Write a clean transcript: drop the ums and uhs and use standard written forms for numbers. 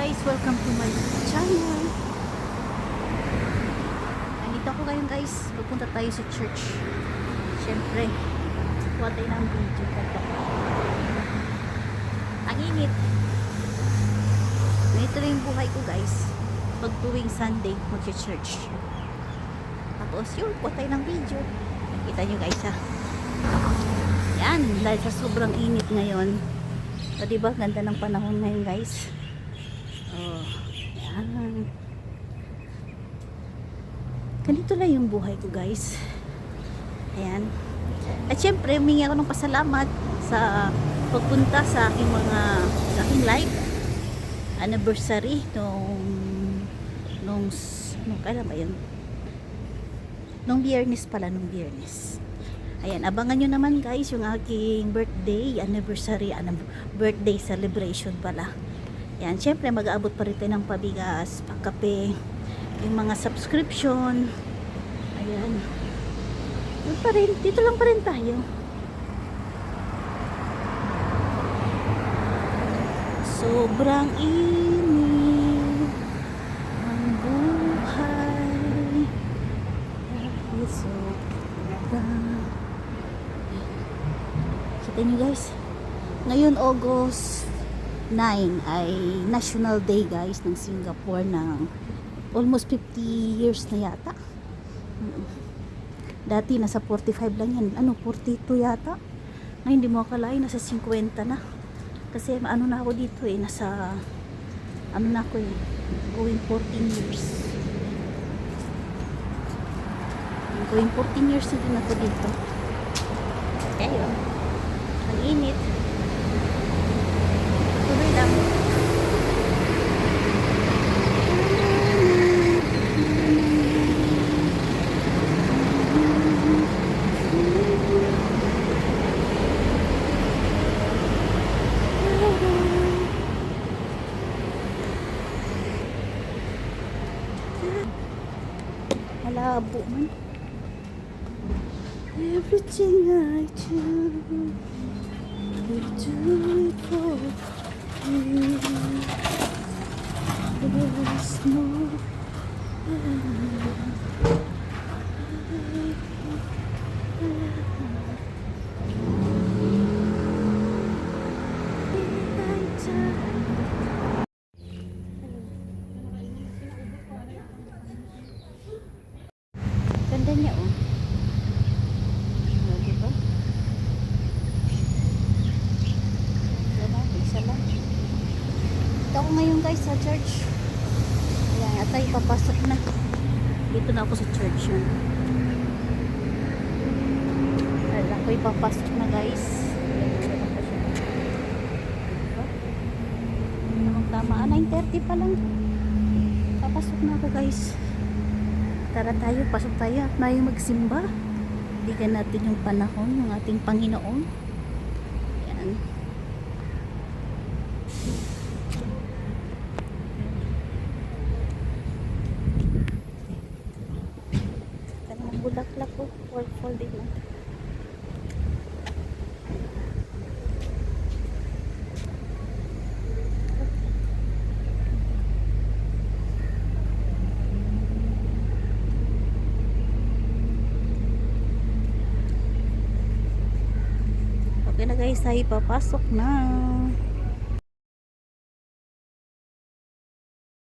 guys, welcome to my channel. Nandito ako ngayon guys, pupunta tayo sa church. Siyempre, kuha tayo ng video. Ang init. Ganito lang yung buhay ko guys. Pag tuwing Sunday, mag-church. Tapos yun, kuha tayo ng video. Kita nyo guys ha. Yan, dahil sa sobrang init ngayon. O diba, ganda ng panahon ngayon guys. Oh, yan. Ganito lang yung buhay ko guys. Ayan. At syempre, humingi ako ng pasalamat sa pagpunta sa aking live anniversary nung kailan ba yun? Nung Biyernes pala, nung Biyernes. Ayan, abangan nyo naman guys yung aking birthday anniversary, birthday celebration pala. Ayan, syempre mag-aabot pa rin tayo ng pabigas, pangkape, yung mga subscription. Ayan. Doon pa rin, dito lang pa rin tayo. Sobrang init ang buhay. Kita nyo guys, ngayon August 9 ay National Day guys ng Singapore, ng almost 50 years na yata. Dati nasa 45 lang yan, 42 yata. Ngayon hindi mo akalain nasa 50 na. Kasi ano na ako dito nasa going 14 years. Going 14 years na din ako dito. Ayun. Ang init. Tuloy lang. Malabo man. Everything I do, I do it for you. There's no ganda niya oh. Diba? Isa lang. Ito ako ngayon guys sa church. Ayan, at tayo papasok na. Dito na ako sa church yun. Ayan, ako ipapasok na guys. Tama, 9:30 pa lang. Papasok na ako guys. Tara tayo, pasok tayo at tayo magsimba. Bigyan natin yung panahon ng ating Panginoon. Yan. Kanang bulaklak po, folded na. Okay na guys, tayo papasok na.